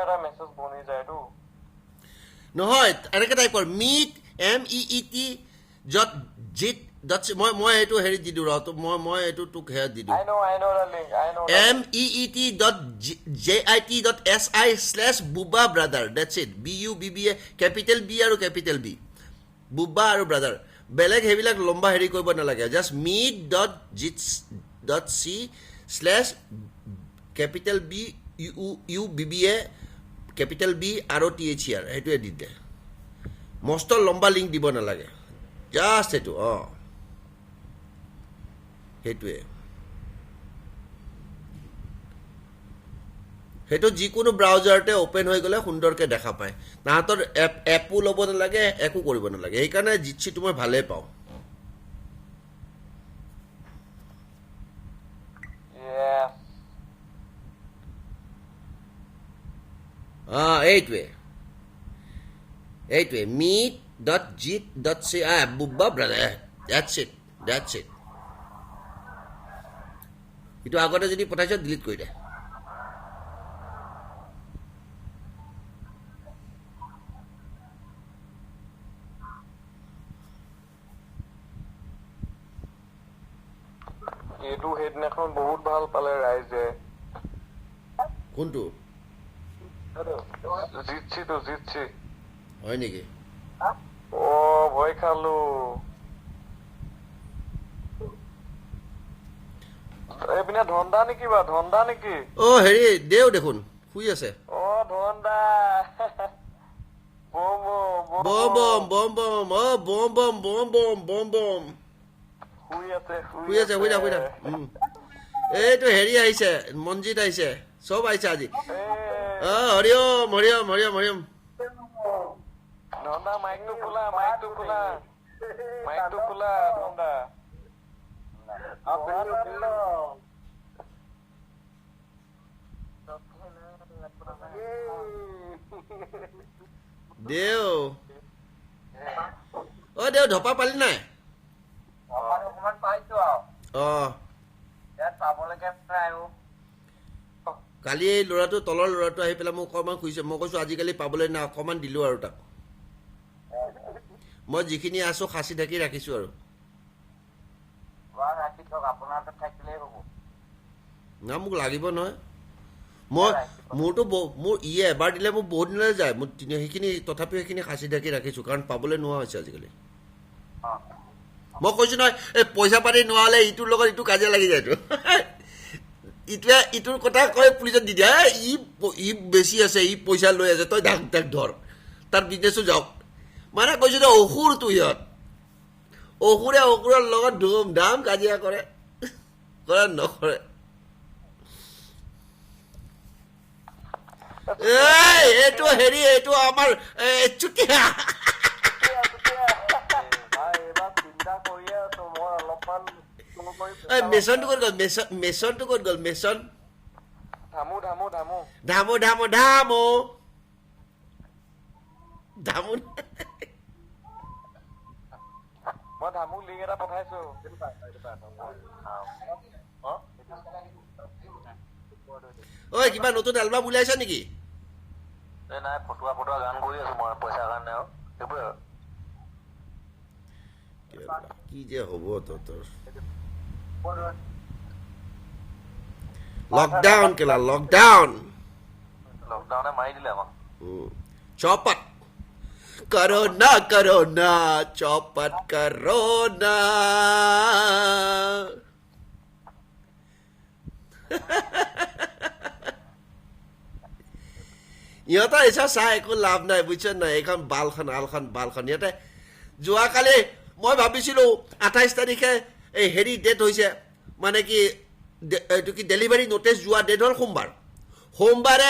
এটা মেছেজ বনি যায়তো নহয় এনেকৈ টাইপৰ meet MEET য'ত জিত মই এইটো হেৰি দি দিওঁ ৰ মই এইটো তোক হেৰি দি দিওঁ I know the link I know the link. MEET.jit.si/Bubba brother that's it BUBBA capital B আৰু capital B Bubba আৰু brother বেলেগ হেবিলাক লম্বা হেৰি কৰিব নালাগে just meet.jit.c/capital B UBBA capital B আৰু THER সেইটোৱে দি দে মস্ত লম্বা লিংক দিব নালাগে জাষ্ট এইটো সেইটোৱে সেইটো যিকোনো ব্ৰাউজাৰতে অপেন হৈ গ'লে সুন্দৰকৈ দেখা পায় তাহাঁতৰ এপো ল'ব নালাগে একো কৰিব নালাগে সেইকাৰণে জিটচিটো মই ভালেই পাওঁ Yes. এইটোৱে meet.jit.ci Bubba brother that's it এইটো আগতে যদি পঠাইছ ডিলিট কৰি দে এইটো সেইদিনাখন বহুত ভাল পালে ৰাইজে কোনটো জিতছি হয় নেকি ভয় খালো এইপিনে ধন্দা নেকি হেৰি দেও দেখোন শুই আছে ধন্দা বম বম শুই আছে এইটো হেৰি আহিছে মনজিত আহিছে চব আহিছে আজি হৰিওম ধন্দা মাইকটো খোলা ধন্দা দেও দেও ধপা পালি নাই কালি এই ল'ৰাটো তলৰ ল'ৰাটো আহি পেলাই মোক অকণমান খুজিছে মই কৈছোঁ আজিকালি পাবলৈ নাই অকণমান দিলোঁ আৰু তাক মই যিখিনি আছোঁ সাঁচি ঢাকি ৰাখিছোঁ আৰু না মোক লাগিব নহয় মোৰতো মোৰ এবাৰ দিলে মোক বহুত দিনলৈ যায় মোৰ সেইখিনি তথাপিও সেইখিনি সাঁচি ঢাকি ৰাখিছোঁ কাৰণ পাবলৈ নোহোৱা হৈছে আজিকালি মই কৈছোঁ নহয় এই পইচা পাতি নোহালে ইটোৰ লগত ইটো কাজিয়া লাগি যায়তো ইটোৰ কথা কয় পুলিচত দি দিয়া ই বেছি আছে ই পইচা লৈ আছে তই তাক ধৰ তাৰ বিজনেছো যাওক মানে কৈছোঁ যে অসুৰটো ইহঁত অসুৰৰ লগত ধুম ধাম কাজিয়া কৰে নকৰে এইটো হেৰি এইটো আমাৰ চুতীয়া মেচনটো ক'ত গ'ল মেচনটো ক'ত গ'ল মেচন ধামো মই ধামুক লিংক এটা পঠাইছো কিবা নতুন এলবাম উলিয়াইছা নেকি নাই ফটোৱা গান কৰি আছো মই পইচাৰ কাৰণে আৰু সেইবোৰে কি যে হ'ব তোৰ লকডাউনে মাৰি দিলে আমাক চৌপট करो ना चौपट करो ना ইহঁতে এসা চাই একো লাভ নাই বুজিছে নাই এইখন বালখন ইহঁতে যোৱাকালি মই ভাবিছিলো 28 তাৰিখে এই হেৰি ডেট হৈছে মানে কি এইটো কি ডেলিভাৰী নটিচ যোৱা ডেট হ'ল সোমবাৰে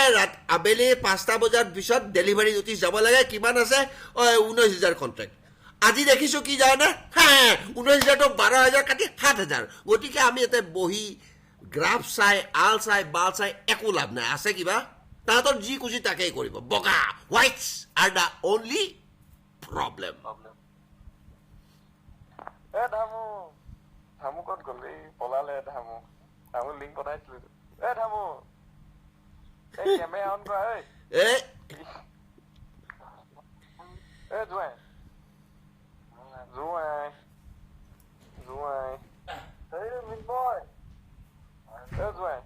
আবেলি 5টা বজাৰ পিছত ডেলিভাৰী নটিচ যাব লাগে কিমান আছে 19,000 কন্ট্ৰেক্ট আজি দেখিছো কি জানে 19,000 তো 12,000 কাটি 7,000 গতিকে আমি এতে বহি গ্ৰাফ চাই আল চাই বাল চাই একো লাভ নাই আছে কিবা তাহাঁতৰ যি খুজি তাকেই কৰিব বগা হোৱাইটছ are the only problem Dhamu ক'ত গ'ল এই পলালে ধামু লিংক পঠাইছিলো ধামু এই কেমেৰা অন কৰা এই জোৱাই জোৱাই জোৱাই এই মিনময় জোৱাই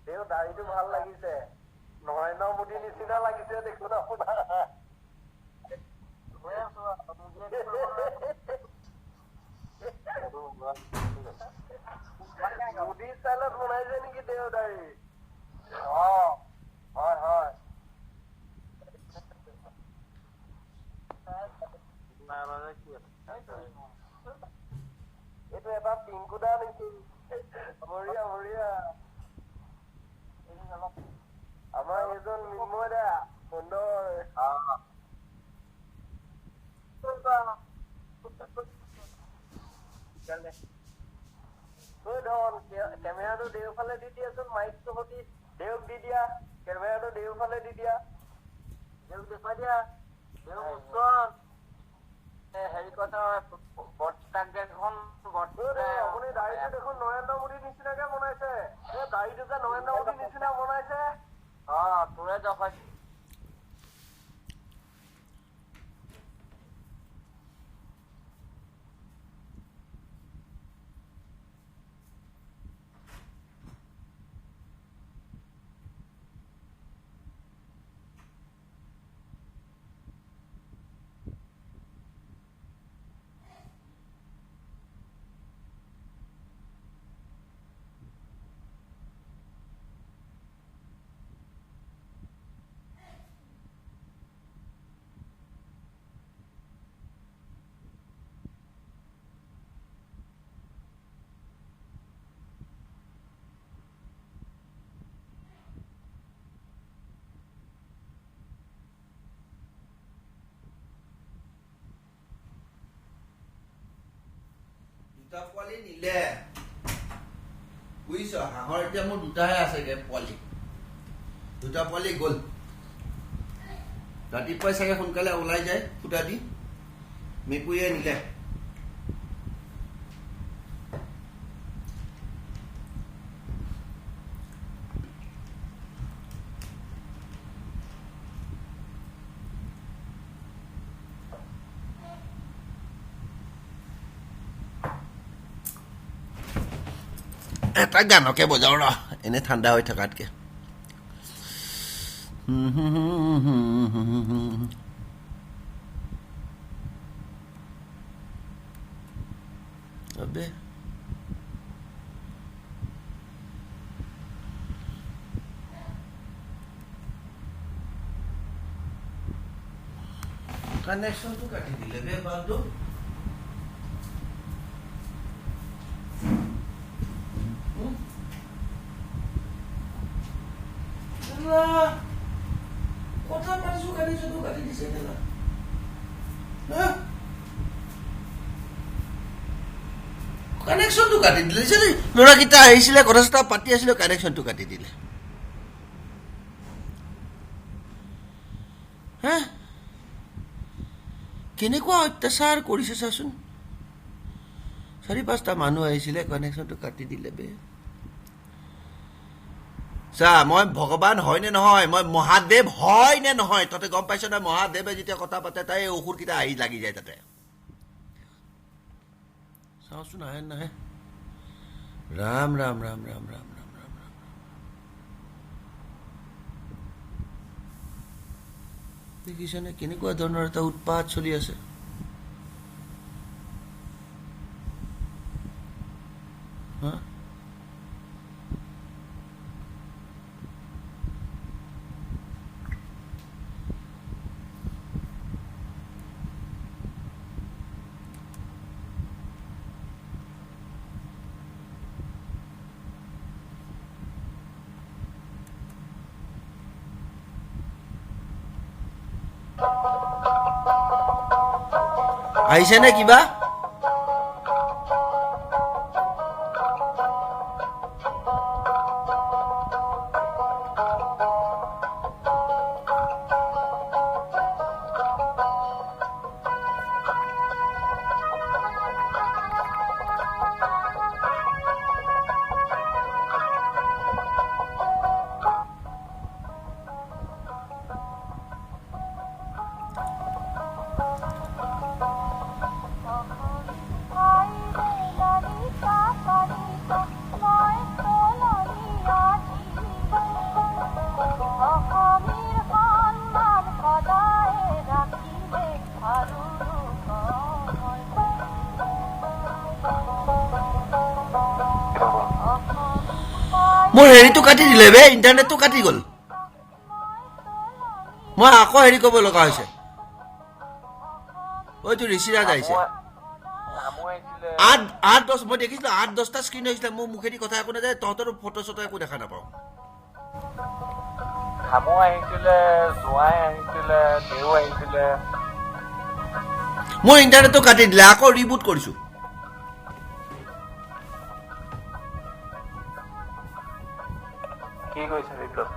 দেউ দাড়িটো ভাল লাগিছে নৰেন্দ্ৰ মোদী নিচিনা লাগিছে দেখোন আপোনাৰ মোদী ষ্টাইলত বনাইছে নেকি দেউ দাড়ি হয় হয় এইটো এটা পিংকুদা নেকি বঢ়িয়া বঢ়িয়া আমাৰ এইজন মিন্ময় দা সুন্দৰ কেমেৰাটো দেওফালে দি দিয়াচোন মাইকটো সতি দেউক দি দিয়া কেমেৰাটো দেওফালে দি দিয়া দেউক দেখুৱাই দিয়া দেউক ওচৰত হেৰি কথা বৰ্তাক দেখোন আপুনি দাড়িটো দেখোন নৰেন্দ্ৰ মোদীৰ নিচিনাকে বনাইছে এই দাড়িটোকে নৰেন্দ্ৰ মোদীৰ নিচিনা বনাইছে তোৰে দেখুৱাইছে দুটা পোৱালি নিলে বুজিছ হাঁহৰ এতিয়া মোৰ দুটাহে আছেগে পোৱালি দুটা পোৱালি গ'ল ৰাতিপুৱাই চাগে সোনকালে ওলাই যায় ফুটা দি মেকুৰীয়ে নিলে এটা গানকে বজাও ৰ এনে ঠাণ্ডা হৈ থকাতকে अबे कनेक्शन तो काटी दिले बे बादो কথা পাইছো কাটি দিছে না কানেকশনটো কাটি দিলে ল'ৰাকেইটা আহিছিলে কথা চথা পাতি আছিলে কানেকশনটো কাটি দিলে হা কেনেকুৱা অত্যাচাৰ কৰিছে চাচোন 4-5টা মানুহ আহিছিলে কানেকশনটো কাটি দিলে বে চা মই ভগৱান হয় নে নহয় মই মহাদেৱ হয় নে নহয় ততে গম পাইছ না মহাদেৱে যেতিয়া কথা পাতে তাই অসুৰকেইটা আহি লাগি যায় তাতে চাওচোন আহে নাহে ৰাম ৰাম ৰাম ৰাম ৰাম ৰাম ৰাম ৰাম দেখিছেনে কেনেকুৱা ধৰণৰ এটা উৎপাত চলি আছে হা আহিছে নে কিবা মোৰ হেৰিটো কাটি দিলে বে ইণ্টাৰনেটটো কাটি গ'ল মই আকৌ হেৰি কৰিব লগা হৈছে ওইটো ঋষিৰাজ আহিছে 8-10 মই দেখিছিলো 8-10টা স্ক্ৰীন হৈছিলে মোৰ মুখেদি কথা একো নাযায় তহঁতৰ ফটো চটো একো দেখা নাপাওঁ হামু আহিছিলে জোৱাই আহিছিলে দেউ আহিছিলে মোৰ ইণ্টাৰনেটটো কাটি দিলে আকৌ ৰিবুট কৰিছো কি কৈছে বিপ্লৱ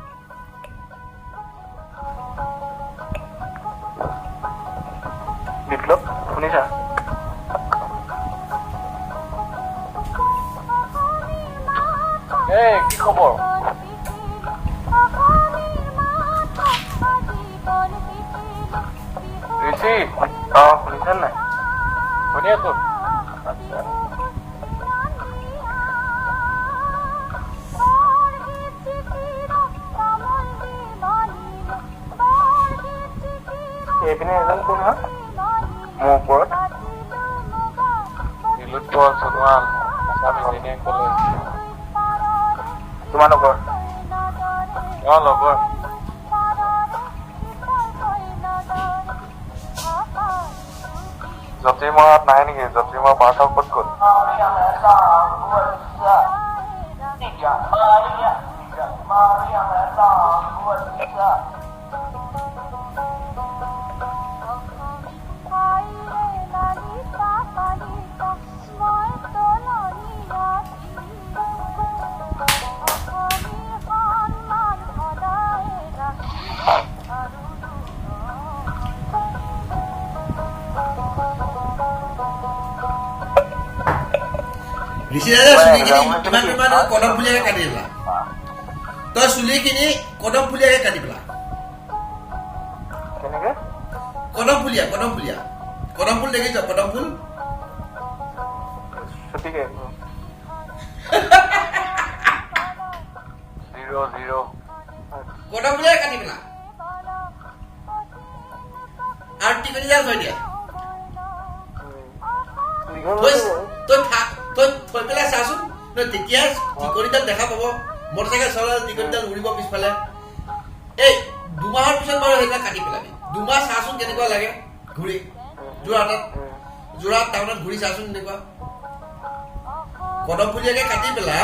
বিপ্লৱ শুনিছা এই কি খবৰ ঋষি শুনিছা নাই শুনি আছো আচ্ছা এইপিনে এজন কোন হয় মোৰ ওপৰত নীলোৎপল সোণোৱাল তোমাৰ লগৰ লগৰ জতিমত নাই নেকি জতিমৰ পাৰ্থ ক'ত গ'ল ঋষিৰাজে চুলিখিনি ইমান কদম ফুলীয়াকে কাটি দিলা তই চুলিখিনি কদম ফুলীয়াকে কাটি পেলা কেনেকে কদম ফুলীয়া কদম ফুল দেখিছ কদম ফুল ছুটিকে 0 কদম ফুলীয়াকে কাটি পেলা আৰু টিকনি জাল থৈ দিয়া তই থৈ পেলাই চাচোন তেতিয়া টিকনিডাল দেখা পাব মটৰচাইকেল চলালে টিকনিডাল উৰিব পিছফালে এই 2 মাহৰ পিছত বাৰু সেইবিলাক কাটি পেলাবি 2 মাহ চাচোন কেনেকুৱা লাগে ঘূৰি যোৰহাট টাউনত ঘূৰি চাচোন এনেকুৱা কদম ফুলীয়াকে কাটি পেলা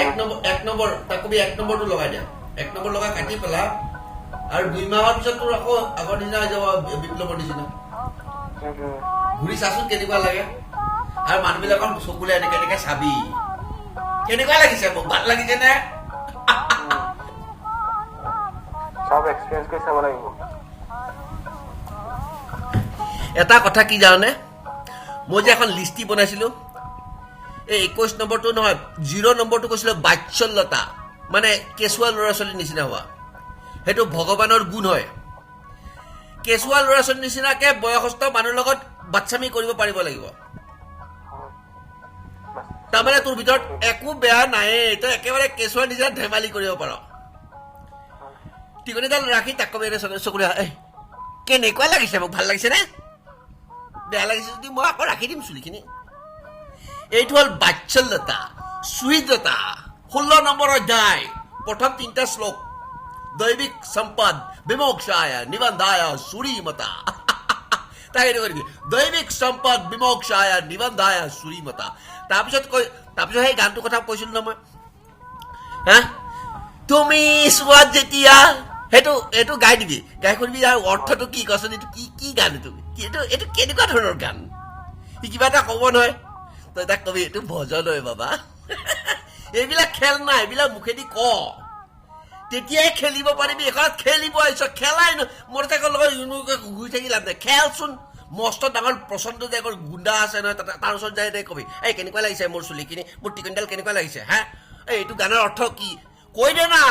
1 নম্বৰ তাক কবি 1 নম্বৰটো লগাই দিয়া 1 নম্বৰ লগাই কাটি পেলা আৰু 2 মাহৰ পিছত তোৰ আকৌ আগৰ নিচিনা হৈ যাব বিপ্লৱৰ নিচিনা ঘূৰি চাচোন কেনেকুৱা লাগে আৰু মানুহবিলাকৰ চকুলে এনেকে চাবি কেনেকুৱা লাগিছে মোক ভাল লাগিছে নে সব এক্সপেৰিয়েন্স কৰি চাব লাগিব এটা কথা কি জানে মই যে এখন লিষ্টি বনাইছিলো এই 21 নম্বৰটো নহয় 0 নম্বৰটো কৈছিল বাচ্চল্যতা মানে কেঁচুৱা ল'ৰা ছোৱালীৰ নিচিনা হোৱা সেইটো ভগৱানৰ গুণ হয় কেঁচুৱা ল'ৰা ছোৱালীৰ নিচিনাকে বয়সস্থ মানুহৰ লগত বাচ্চামি কৰিব পাৰিব লাগিব তাৰমানে তোৰ ভিতৰত একো বেয়া নাই তই একেবাৰে কেঁচুৱাৰ নিচিনা ধেমালি কৰিব পাৰ টিকনিডাল ৰাখি তাক কবি চকুৰে কেনেকুৱা লাগিছে মোক ভাল লাগিছে নে বেয়া লাগিছে যদি মই আকৌ ৰাখি দিম চুলিখিনি এইটো হ'ল বাচ্চল্যতা সুহৃদতা 16 নম্বৰ অধ্যায় প্ৰথম 3টা শ্লোক দৈবিক সম্পদ বিমোক্ষায় নিবন্ধায় সুৰীমতা তাই এইটো কৰিবি দৈবিক সম্পদ বিমোক্ষায় নিবন্ধায় সুৰীমতা তাৰপিছত সেই গানটোৰ কথা কৈছিলো ন মই তুমি চোৱাত যেতিয়া সেইটো গাই দিবি গাই কৰিবি আৰু অৰ্থটো কি কচোন এইটো কি গান এইটো কেনেকুৱা ধৰণৰ গান সি কিবা এটা ক'ব নহয় তই তাক কবি এইটো ভজন হয় বাবা এইবিলাক খেল নাই এইবিলাক মুখেদি ক তেতিয়াই খেলিব পাৰিবি এখনত খেলিব আহিছ খেলাই মটৰচাইকেল লগত ঘূৰি থাকি লাভ নাই খেলচোন মস্ত ডাঙৰ প্ৰচণ্ড যে গুণ্ডা আছে নহয় তাৰ ওচৰত যাই তাই কবি এই কেনেকুৱা লাগিছে মোৰ চুলিখিনি মোৰ টিকনিডাল কেনেকুৱা লাগিছে এইটো গানৰ অৰ্থ কি কৈ দে না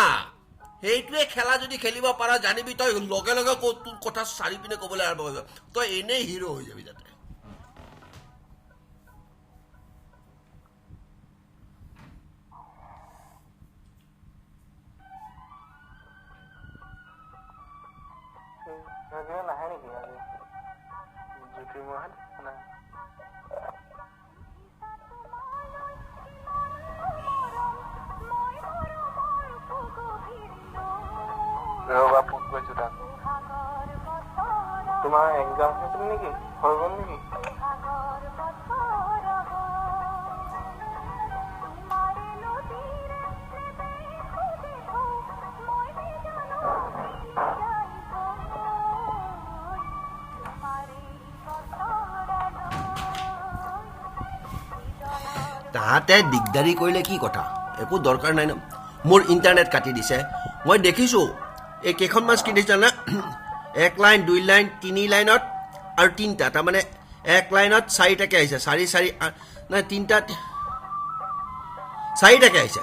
সেইটোৱে খেলা যদি খেলিব পাৰা জানিবি তই লগে লগে তোৰ কথা চাৰি পিনে ক'বলৈ আৰম্ভ কৰিব তই এনেই হিৰো হৈ যাবি যাতে নাহে নেকি আজি জ্যোতিৰ্মহত নাই তোমাৰ এক্সাম হৈছিল নেকি হৈ গ'ল নেকি তাহাঁতে দিগদাৰি কৰিলে কি কথা একো দৰকাৰ নাই ন মোৰ ইণ্টাৰনেট কাটি দিছে মই দেখিছোঁ এই কেইখনমান স্ক্ৰীন দেখিছা না 1 লাইন 2 লাইন 3 লাইনত আৰু 3টা তাৰমানে 1 লাইনত 4টাকে আহিছে 4 নাই 3টা 4টাকে আহিছে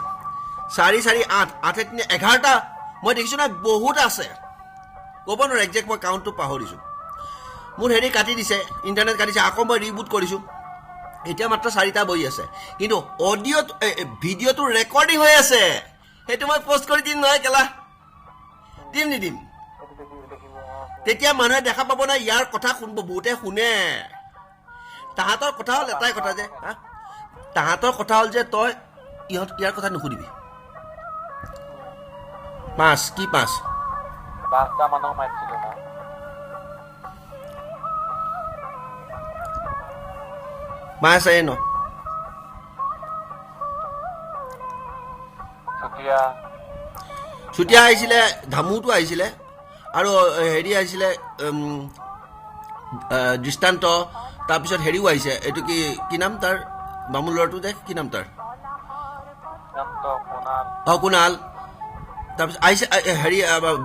4 4 8 8 3 11টা মই দেখিছোঁ না বহুত আছে ক'ব নোৱাৰো একজেক্ট মই কাউণ্টটো পাহৰিছোঁ মোৰ হেৰি কাটি দিছে ইণ্টাৰনেট কাটিছে আকৌ মই ৰিবুট কৰিছোঁ এতিয়া মাত্ৰ 4টা বহি আছে কিন্তু অডিঅ' ভিডিঅ'টো ৰেকৰ্ডিং হৈ আছে সেইটো মই পোষ্ট কৰি দিম নহয় কেলা দিম নিদিম তেতিয়া মানুহে দেখা পাব না ইয়াৰ কথা শুনিব বহুতে শুনে তাহাঁতৰ কথা হ'ল এটাই কথা যে তাহাঁতৰ কথা হ'ল যে তই ইয়াৰ কথা নুশুনিবি 5 কি 5 5টা মানুহ মাতিছিলোঁ না মাছ আহে ন চুতীয়া আহিছিলে ধামুটো আহিছিলে আৰু হেৰি আহিছিলে দৃষ্টান্ত তাৰপিছত হেৰিও আহিছে এইটো কি নাম তাৰ বামুল ল'ৰাটো যে কি নাম তাৰ কুণাল তাৰপিছত আহিছে হেৰি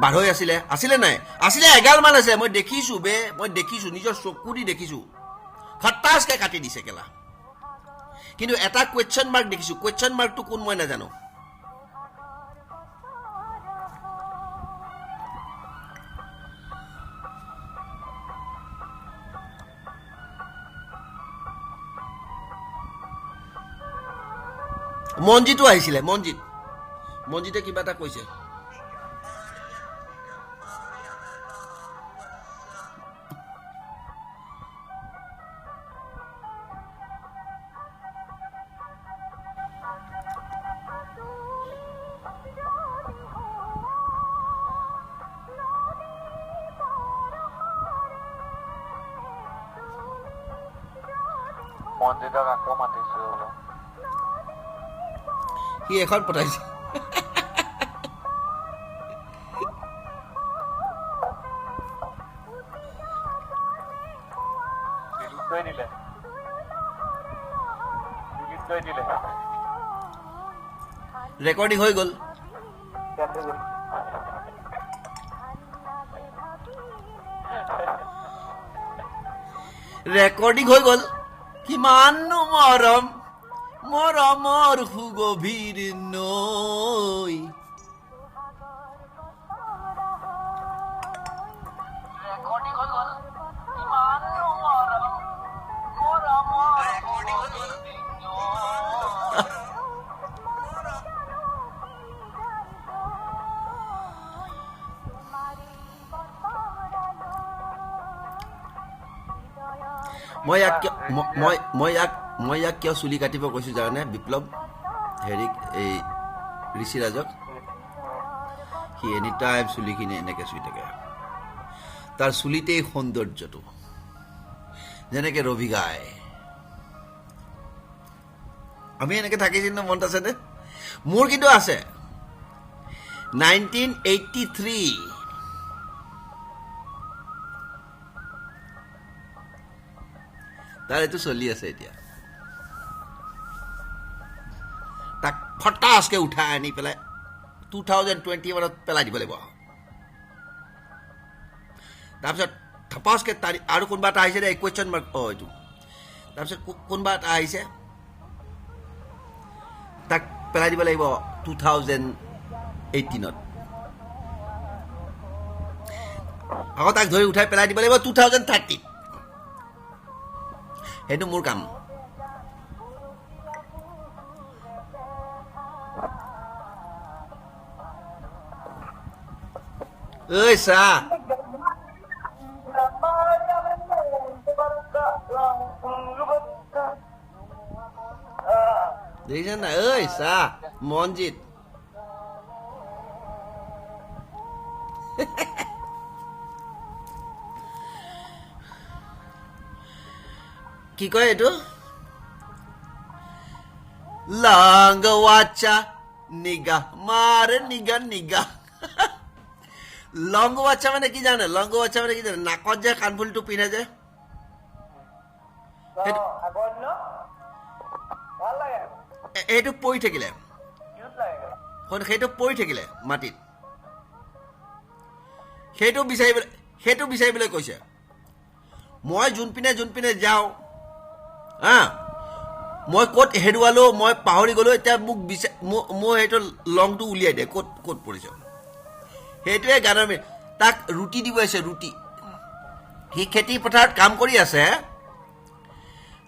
বাঢ়ৈ আছিলে নাই আছিলে 11মান আছে মই দেখিছোঁ মই দেখিছোঁ নিজৰ চকু দি দেখিছোঁ খটাচকে কাটি দিছে কেলা কিন্তু এটা কুৱেশ্যন মাৰ্ক দেখিছোঁ কুৱেশ্যন মাৰ্কটো কোন মই নাজানো মঞ্জিতো আহিছিলে মঞ্জিতে কিবা এটা কৈছে মঞ্জিতক আকৌ মাতিছোঁ সি এখন পঠাইছে ৰেকৰ্ডিং হৈ গ'ল কিমাননো মৰমৰ সুগভীৰ নৈ মই ইয়াক কিয় চুলি কাটিব কৈছোঁ জানানে বিপ্লৱ হেৰিক এই ঋষিৰাজক সি এনি টাইম চুলিখিনি এনেকৈ চুই থাকে তাৰ চুলিতেই সৌন্দৰ্যটো যেনেকৈ ৰবি গায় আমি এনেকৈ থাকিছিল মনত আছেনে মোৰ কিন্তু আছে 1983 তাৰ এইটো চলি আছে এতিয়া তাক ফটাচকে উঠাই আনি পেলাই 2021 পেলাই দিব লাগিব তাৰপিছত থপাচকে আৰু কোনোবা এটা আহিছে দে কুৱেশ্যন মাৰ্ক এইটো তাৰপিছত কোনোবা এটা আহিছে তাক পেলাই দিব লাগিব 2018 আকৌ তাক ধৰি উঠাই পেলাই দিব লাগিব 2030 সেইটো মোৰ কাম ঐ চা দেখিছেন না ঐ চা মনজিত কি কয় এইটো লংগৱাচা নিগা মাৰে নিগা নিগা লংগৱাচা মানে কি জানে লংগৱাচা মানে কি জানে নাকত যে কাণফুলটো পিনে যে এইটো পৰি থাকিলে সেইটো পৰি থাকিলে মাটিত সেইটো বিচাৰিবলৈ কৈছে মই যোনপিনে যাওঁ হা মই ক'ত হেৰুৱালো মই পাহৰি গ'লো এতিয়া মোক সেইটো লংটো উলিয়াই দিয়ে ক'ত পৰিছে সেইটোৱে গানৰ তাক ৰুটি দিব আছে ৰুটি সি খেতি পথাৰত কাম কৰি আছে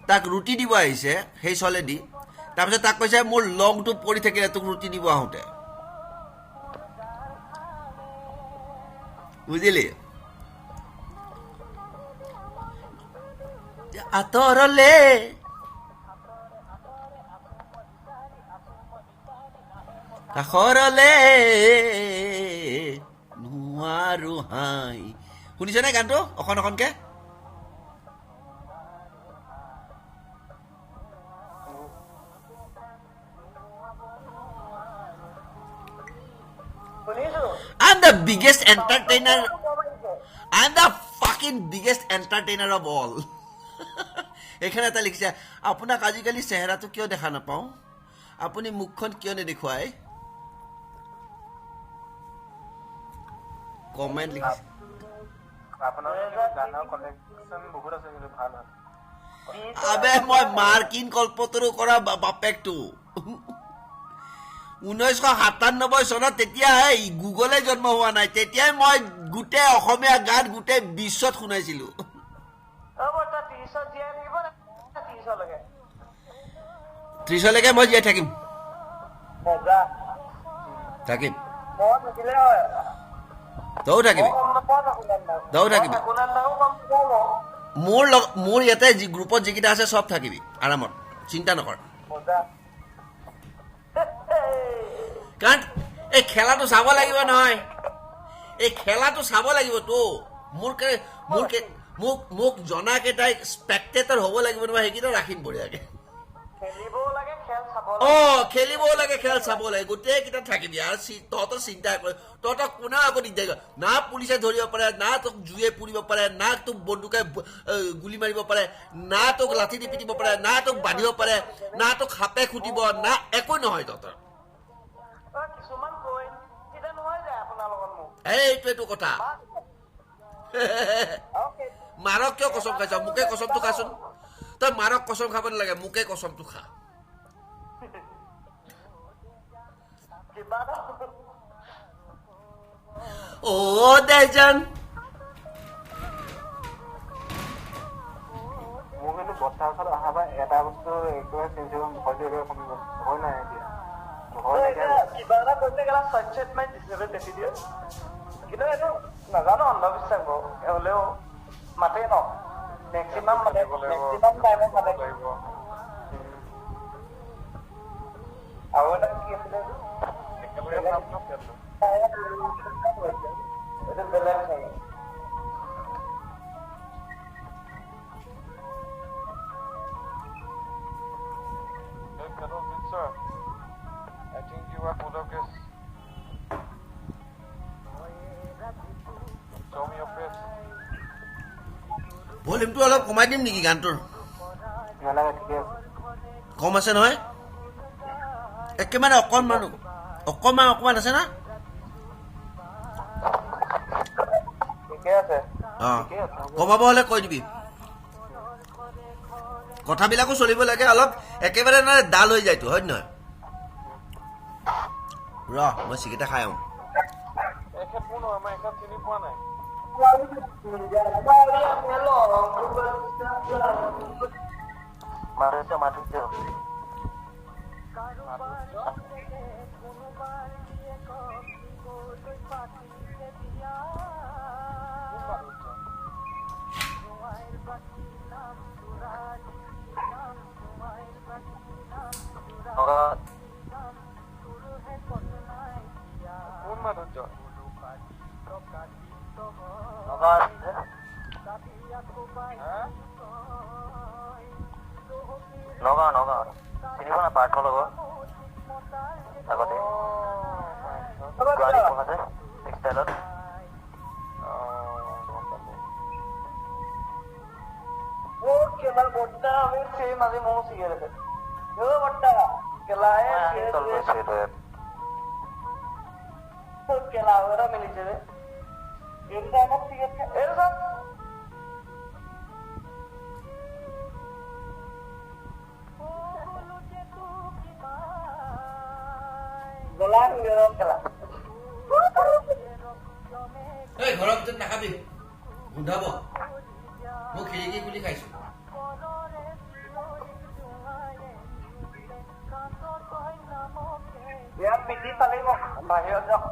তাক ৰুটি দিব আহিছে সেই চলেদি তাৰপিছত তাক কৈছে মোৰ লংটো পৰি থাকিলে তোক ৰুটি দিব আহোঁতে বুজিলি আঁতৰলে কাষৰলে নোৱাৰো হাই শুনিছনে গানটো অকণকে I'm the biggest entertainer. I'm the fucking biggest entertainer of all. এখানে এটা লিখিছে আপোনাক আজিকালি চেহেৰাটো কিয় দেখা নাপাওঁ আপুনি মুখখন কিয় নেদেখুৱাই কমেন্ট লিখিছে আপোনাৰ গানৰ কালেকচন বহুত আছে কিন্তু ভাল হয় আবে মই মাৰ্কিন কল্পতৰু কৰা বাপেকটো 1997 চনত তেতিয়া গুগলে জন্ম হোৱা নাই তেতিয়াই মই গুটে অসমীয়া গান গুটে বিশ্বত শুনাইছিলো ত্ৰিশলৈকে মই জীয়াই থাকিম তও থাকিবি মোৰ ইয়াতে গ্ৰুপত যিকেইটা আছে চব থাকিবি আৰামত চিন্তা নকৰ কাৰণ এই খেলাটো চাব লাগিব নহয় এই খেলাটো চাব লাগিব তো মোক জনা কেইটাই স্পেক্টেটৰ হ'ব লাগিব নহয় সেইকেইটা ৰাখিম বঢ়িয়াকে খেলিবও লাগে খেল চাব লাগে গোটেইকেইটা থাকিবি আৰু তহঁতৰ চিন্তা কৰে তহঁতক কোনেও আকৌ দিগদাৰ না পুলিচে ধৰিব পাৰে না তোক জুয়ে পুৰিব পাৰে না তোক বন্দুকে গুলি মাৰিব পাৰে না তোক লাঠি দি পিটিব পাৰে না তোক বান্ধিব পাৰে না তোক সাপে খুটিব না একো নহয় তহঁতৰ এইটোৱেটো কথা মাৰক কিয় কচম খাইছ মোকে কচমটো খাচোন তই মাৰক কচম খাব নালাগে মোকে কচমটো খা ও দেজন মোৰ কিন্তু বৰ্তাৰ ওচৰত অহা বা এটা বস্তু একেবাৰে চিন্তা ভয় নাই এতিয়া কিবা এটা কৰিলে গেলা সঞ্চেত মাই দিছে দেখি দিয়ে কিন্তু এইটো নাজানো অন্ধবিশ্বাস হ'লেও মাতে ন মেক্সিমাম টাইমত মাতে আৰু এটা কি আছিলে এইটো বেলেগ চাগে I think you are full of this. Show me your face. ভলিউমটো অলপ কমাই দিম নেকি গানটোৰ নালাগে ঠিকে আছে কম আছে নহয় একেবাৰে অকণমান আছে না ঠিকে আছে কমাব হ'লে কৈ দিবি কথাবিলাকো চলিব লাগে অলপ একেবাৰে নহয় ডাল হৈ যায়তো হয় নহয় মই চিগেটা খাই আহোঁ চিনি পোৱা নাই মাতিছে কোন মাধুৰ্য নগাঁও চিনি পোৱা না পাৰ্থৰ লগত আগতে গুৱাহাটী পঢ়াতে টেক্সটাইলত কেলা বৰ্তা আমি চেম আজি ময়ো চিগেল আছে বৰ্তা কেলাহে কেলা ওৰা মিলিছে ৰে এটা আমাৰ ঠিক আছে এৰকম গোলাম গেল কেলা এই ঘৰত যেন নাখাবি গোন্ধাব মই খিৰিকী খুলি খাইছো ইয়াত পিটি পালিব বাহিৰত যাওঁ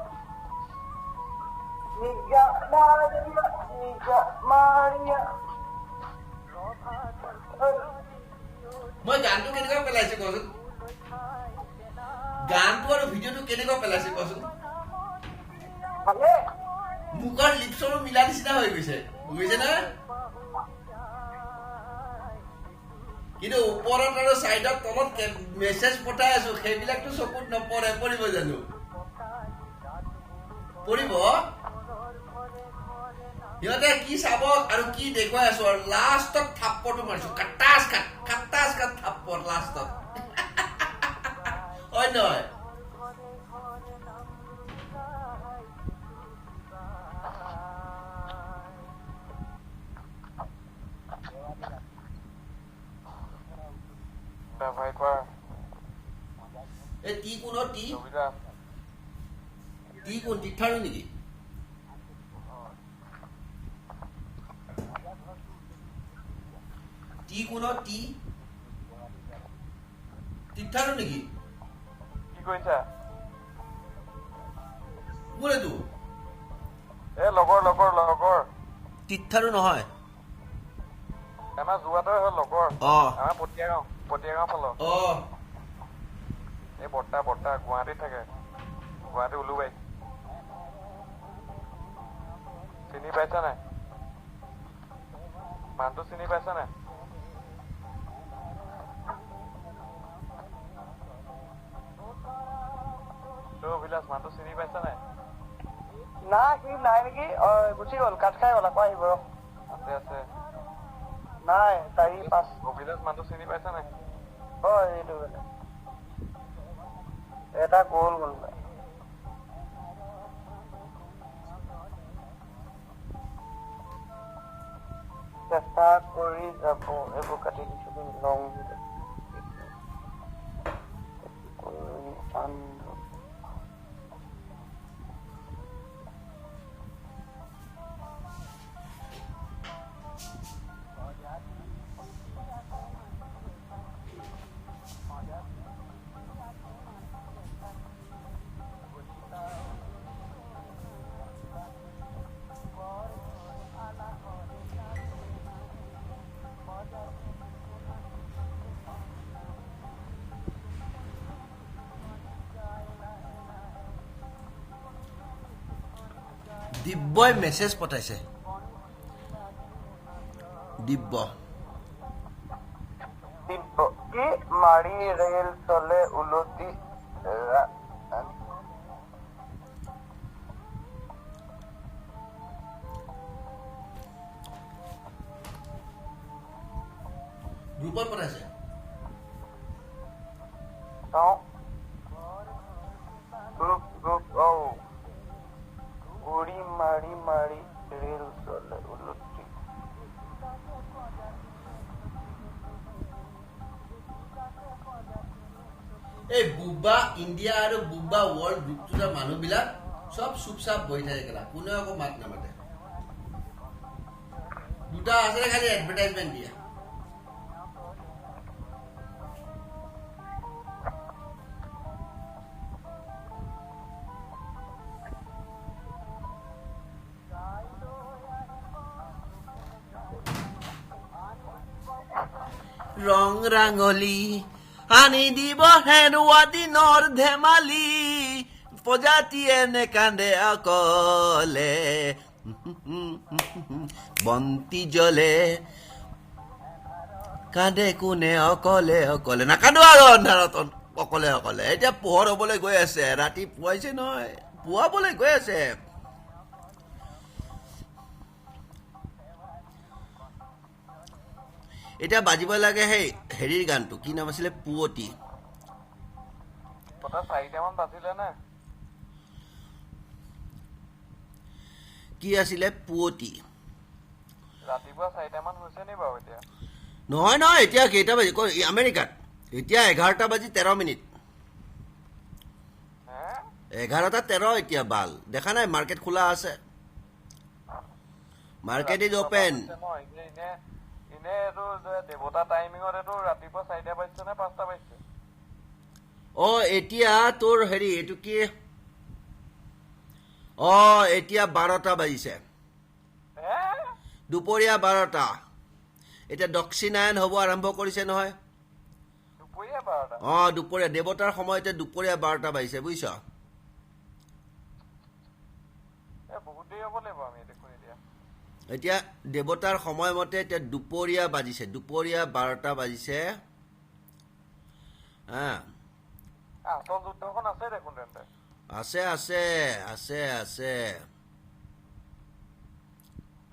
মই গানটো কেনেকুৱা পেলাইছো কচোন গানটো আৰু ভিডিঅ'টো কেনেকুৱা পেলাইছে কচোন মুখৰ লিপছৰো মিলা নিচিনা হৈ গৈছে বুজিছে না কিন্তু ওপৰত আৰু চাইডত তলত মেছেজ পঠাই আছো সেইবিলাকতো চকুত নপৰে পৰিব জানো পৰিব সিহঁতে কি চাব আৰু কি দেখুৱাই আছো আৰু লাষ্টত থাপ্পৰটো মাৰিছো কাটাচ কাট থাপ্পৰ লাষ্টত হয় নহয় ভাই কোৱা এই টি কোনৰ টি কোন টিঠাৰু নেকি টি কোনৰ টি টিঠাৰু নেকি কি কৈছা কোনেতো লগৰ টিঠাৰু নহয় আমাৰ যোৱাটোৱে হ'ল লগৰ আমাৰ পটিয়াগাঁও ফালৰ এই বৰ্তা গুৱাহাটীত থাকে গুৱাহাটী উলুবাৰী চিনি পাইছা নাই মানুহটো চিনি পাইছা নাই অভিলাষ মানুহটো চিনি পাইছা নাই না সি নাই নেকি গুচি গ'ল কাট খাই গ'ল আকৌ আহিব আছে নাই 4-5 অভিলাষ মানুহটো চিনি পাইছা নাই এইটো এটা গ'ল চেষ্টা কৰি যাব এইবোৰ কাটি দিছো লং দিব্যই মেছেজ পঠাইছে দিব্য কি মাৰি ৰেল চলে উলটি গ্ৰুপত পঠাইছে উৰি মাৰি ৰেল চলে উলটি এই বুবা ইণ্ডিয়া আৰু বুবা ৱৰ্ল্ড গ্ৰুপটোৰ মানুহবিলাক সব চুপচাপ বহি থাকে কোনেও আকৌ মাত নামাতে দুটা আছে খালি এডভাৰটাইজমেণ্ট দিয়া ৰং ৰাঙলী আনি দিব হেৰুৱা দিনৰ ধেমালি প্ৰজাতিয়ে নেকান্দে অকলে বন্তি জ্বলে কান্দে কোনে অকলে অকলে নাকান্দো আৰু অন্ধাৰত অকলে অকলে এতিয়া পোহৰ হ'বলৈ গৈ আছে ৰাতি পুৱাইছে নহয় পুৱাবলৈ গৈ আছে এতিয়া বাজিব লাগে সেই হেৰিৰ গানটো কি নাম আছিলে পুৱতি পতা 4টামান বাজিলে না কি আছিলে পুৱতি ৰাতিপুৱা 4টামান হৈছে নি বাৰু এতিয়া নহয় নহয় এতিয়া কেইটা বাজি আমেৰিকাত এতিয়া 11টা বাজি 13 মিনিট 11টা 13 এতিয়া বাল দেখা নাই মাৰ্কেট খোলা আছে মাৰ্কেট ইজ ওপেন ইনে এটো দেৱতা টাইমিঙত এটো ৰাতিপুৱা 4টা বাজিছে নে 5টা বাজিছে এতিয়া তোৰ হেৰি এইটো কি এতিয়া 12টা বাজিছে দুপৰীয়া 12টা এতিয়া দক্ষিণায়ন হ'ব আৰম্ভ কৰিছে নহয় দুপৰীয়া 12টা দুপৰীয়া দেৱতাৰ সময়তে দুপৰীয়া 12টা বাজিছে বুজিছ বহুত দেৰি হ'ব লাগিব আমি দেখোন এতিয়া দেৱতাৰ সময়মতে এতিয়া দুপৰীয়া বাজিছে দুপৰীয়া 12টা বাজিছে আচল যুদ্ধখন আছে দেখোন তেন্তে আছে আছে আছে আছে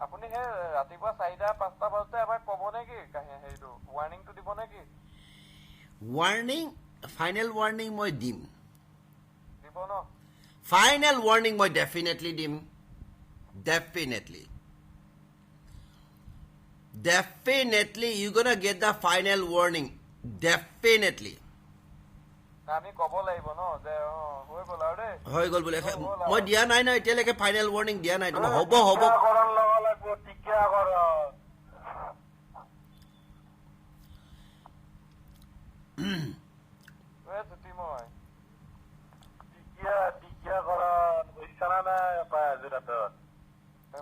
আপুনি হে ৰাতিপুৱা 4টা 5টা বাজতে এবাৰ ক'ব নেকি হেৰিটো ৱাৰ্নিংটো দিব নেকি ৱাৰ্নিং ফাইনেল ৱাৰ্নিং মই দিম দিব ন ফাইনেল ৱাৰ্নিং মই ডেফিনেটলি দিম definitely you gonna get the final warning definitely আমি ক'ব লাগিব ন যে হৈ গ'ল আৰু দেই হৈ গ'ল বোলে মই দিয়া নাই না এতিয়ালৈকে ফাইনেল ৱাৰ্নিং দিয়া নাই তুমি হ'ব হ'ব কৰণ লব লাগিব টিকা কৰ জুতি মই টিকা কৰণ ইচ্ছা নাই পায় আজি ৰাতত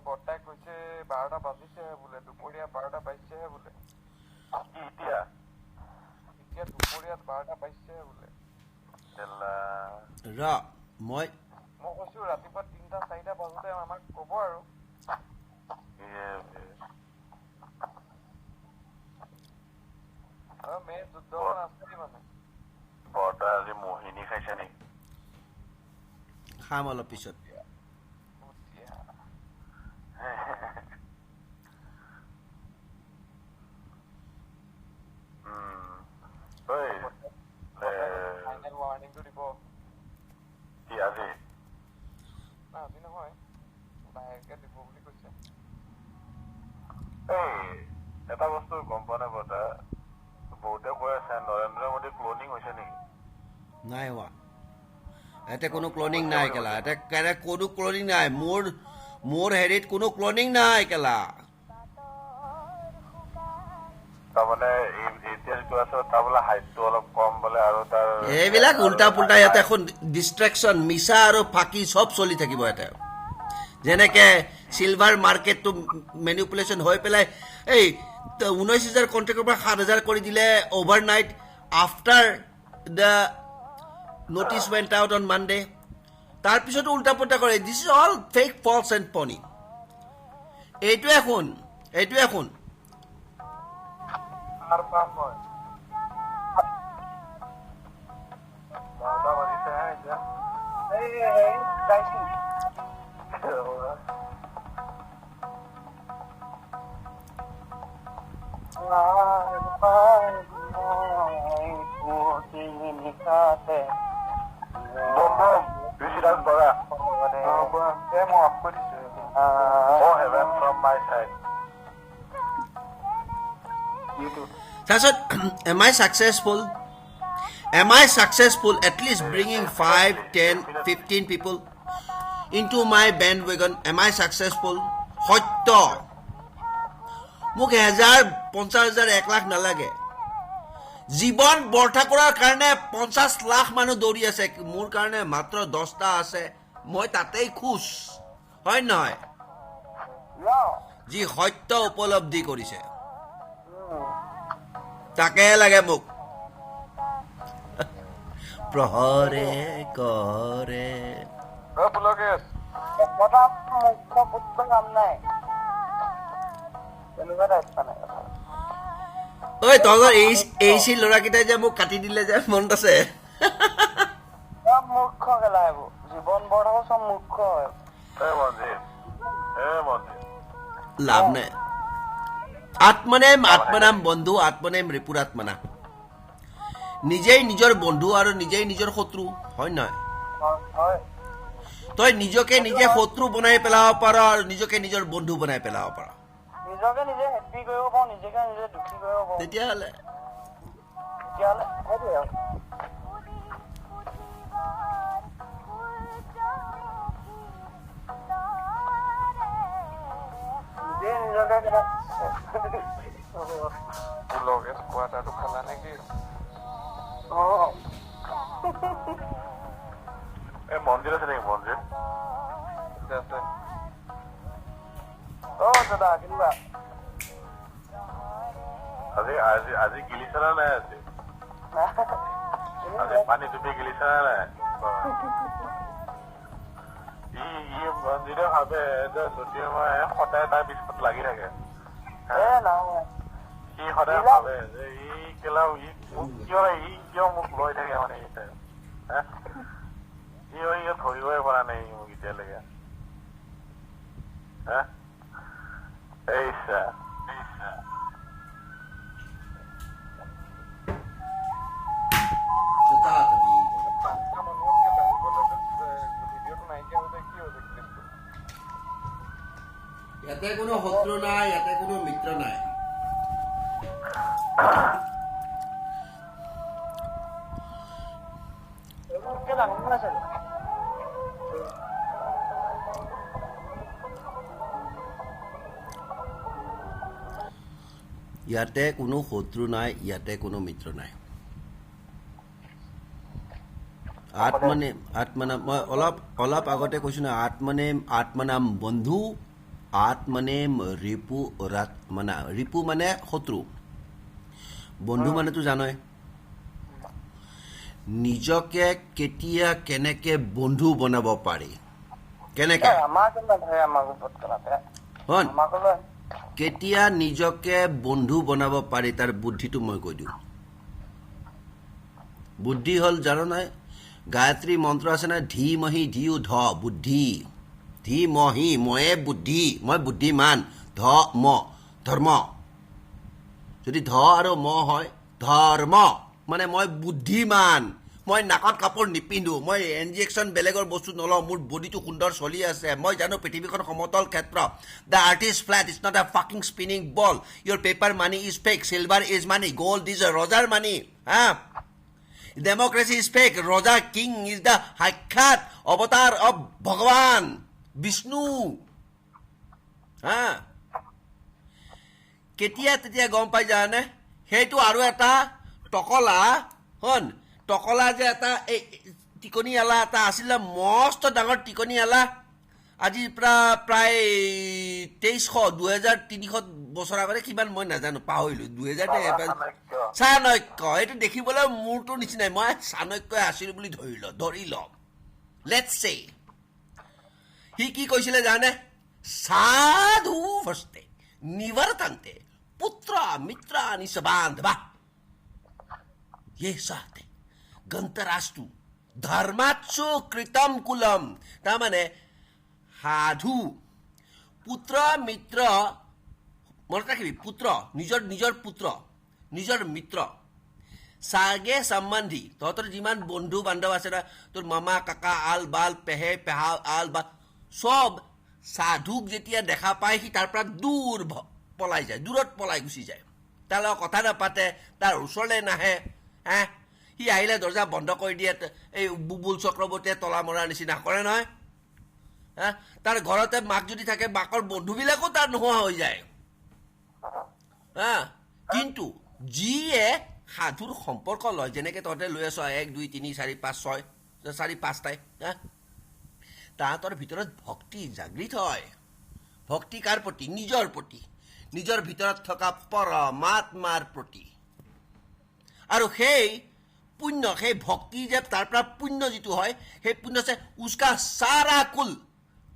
বৰ্তাই কৈছে 12টা বাজিছেহে বোলে দুপৰীয়া 12টা বাজিছেহে বোলে এতিয়া দুপৰীয়া 12টা বাজিছেহে বোলে মই কৈছো ৰাতিপুৱা 3টা 4টা বাজোতে আমাক ক'ব আৰু মে যুদ্ধখন আছে মানে বৰ্তা আজি মোহিনী খাইছে নেকি খাম অলপ পিছত এটা বস্তু গম পোৱা নাই বৰ্তা বহুতে কৈ আছে নৰেন্দ্ৰ মোদী ক্লোনিং হৈছে নেকি নাই হোৱা এতে কোনো ক্লোনিং নাই কেলা এতে কোনো ক্লোনিং নাই মোৰ হেৰিত কোনো ক্লোনিং নাই কেলা তাৰমানে এতিয়া যিটো আছে তাৰ বোলে হাইটটো অলপ কম বোলে আৰু তাৰ এইবিলাক উল্টা পুল্টা ইয়াতে এখন ডিষ্ট্ৰেকশ্যন মিছা আৰু ফাঁকি চব চলি থাকিব ইয়াতে যেনেকে চিলভাৰ মাৰ্কেটটো মেনিপুলেশ্যন হৈ পেলাই এই 19,000 কণ্ট্ৰেক্টৰ পৰা 7,000 কৰি দিলে overnight after the notice went out on Monday তাৰপিছতো উল্টা পুল্টা কৰে this is all fake false and phony এইটোৱে শুন তাৰপিছত am I successful at least bringing 5, 10, 15 people into my bandwagon am I successful সত্য মোক 1,000 50,000 1 লাখ নালাগে জীৱন বৰ্তা কৰাৰ কাৰণে 50 লাখ মানুহ দৌৰি আছে মোৰ কাৰণে মাত্ৰ 10টা আছে মই তাতেই খুশ হয় নহয় যি সত্য উপলব্ধি কৰিছে তাকে লাগে মোক প্ৰহৰে কৰে পুলকেশ একতা মুখ্য পুত্ৰ কাম নাই তেনেকুৱা টাইপ মানে ঐ তহঁতৰ এই ল'ৰাকেইটাই যে মোক কাটি দিলে যে মনত আছে সব মূৰ্খ খেলা এইবোৰ জীৱন বৰ্ধক সব মূৰ্খ হয় লাভ নাই আত্মনেম বন্ধু আত্মনেম ৰিপুৰ আত্মনা নিজেই নিজৰ বন্ধু আৰু নিজেই নিজৰ শত্ৰু হয় নহয় হয় তই নিজকে নিজে শত্ৰু বনাই পেলাব পাৰ আৰু নিজকে নিজৰ বন্ধু বনাই পেলাব পাৰ নিজকে নিজে হেপি কৰিব পাৰোঁ নিজকে নিজে দুখী কৰিব পাৰোঁ তেতিয়াহ'লে সেইটোৱে আৰু নিজে নিজকে লগে কোৱাটাৰটো খালা নেকি এই মন্দিৰ আছে নেকি মন্দিৰ আছে দাদা কেনেকুৱা আজি আজি আজি গিলিছা না নাই আজি আজি পানী তুমি গিলিছা না নাই ই মন্দিৰে ভাবে যে যদি মই সদায় তাৰ পিছত লাগি থাকে সি সদায় ভাবে যে কিয় মোক লৈ থাকে মানে ধৰিবই পৰা নাই মোক এতিয়ালৈকে ইয়াতে কোনো শত্ৰু নাই ইয়াতে কোনো মিত্ৰ নাই ইয়াতে কোনো শত্ৰু নাই ইয়াতে কোনো মিত্ৰ নাই আত্মনাম মই অলপ আগতে কৈছো না আত্মনাম বন্ধু আত্মনেম ৰিপু ৰাত্মনা ৰিপু মানে শত্ৰু বন্ধু মানেতো জানই নিজকে কেতিয়া কেনেকে বন্ধু বনাব পাৰি কেনেকে কেতিয়া নিজকে বন্ধু বনাব পাৰি তাৰ বুদ্ধিটো মই কৈ দিওঁ বুদ্ধি হল জানো নাই গায়ত্ৰী মন্ত্ৰ আছে না ধীমহি ধিউ ধ বুদ্ধি ধীমহি ময়ে বুদ্ধি মই বুদ্ধিমান ধ ম ধৰ্ম যদি ধ আৰু ম হয় ধৰ্ম মানে মই বুদ্ধিমান মই নাকত কাপোৰ নিপিন্ধো মই ইনজেকশ্যন বেলেগৰ বস্তু নলওঁ মোৰ বডিটো সুন্দৰ চলি আছে মই জানো পৃথিৱীখন সমতল ক্ষেত্ৰ the earth is flat is not a fucking spinning ball your paper money is fake silver is money gold is ৰজাৰ মানি হা ডেমক্ৰেসি ইজ ফেক ৰজা কিং ইজ দ্য সাক্ষাৎ অৱতাৰ অফ ভগৱান বিষ্ণু হা কেতিয়া তেতিয়া গম পাই জানে সেইটো আৰু এটা টকলা হন টকলা যে এটা এই টিকনি আলা এটা আছিলে মস্ত ডাঙৰ টিকনি আলা আজি প্ৰায় 2300 বছৰ আগতে কিমান মই নাজানো পাহৰিলো 2000 চাণক্য এইটো দেখিবলৈ মূৰটো নিচিনাই মই চাণক্য আছিল বুলি ধৰিল লেটছ সে হি কি কৈছিলে জানে সাধু ফস্তে নিवर्तन्ते पुत्र मित्राणि च बान्धवा ये साथे गंतरास्तु धर्माच्छु कृतम कुलम तामाने साधु पुत्र मित्र মনত ৰাখিবি পুত্ৰ নিজৰ পুত্ৰ নিজৰ মিত্ৰ সাগে সম্বন্ধী তহঁতৰ যিমান বন্ধু বান্ধৱ আছে না তোৰ মামা কাকা আল বাল পেহে পেহা আল বা সব সাধুক যেতিয়া দেখা পায় সি তাৰ পৰা দূৰ পলাই যায় দূৰত পলাই গুচি যায় তাৰ লগত কথা নাপাতে তাৰ ওচৰলৈ নাহে সি আহিলে দৰ্জা বন্ধ কৰি দিয়ে এই বুবুল চক্ৰৱৰ্তীয়ে তলা মৰাৰ নিচিনা কৰে নহয় তাৰ ঘৰতে মাক যদি থাকে মাকৰ বন্ধুবিলাকো তাৰ নোহোৱা হৈ যায় কিন্তু যিয়ে সাধুৰ সম্পৰ্ক লয় যেনেকৈ তহঁতে লৈ আছ 1 2 3 4 5 6 4-5টাই তাহাঁতৰ ভিতৰত ভক্তি জাগৃত হয় ভক্তি কাৰ প্ৰতি নিজৰ ভিতৰত থকা পৰমাত্মাৰ প্ৰতি আৰু সেই পুণ্য সেই ভক্তি যে তাৰ পৰা পুণ্য যিটো হয় সেই পুণ্য আছে উস্কা সাৰা কুল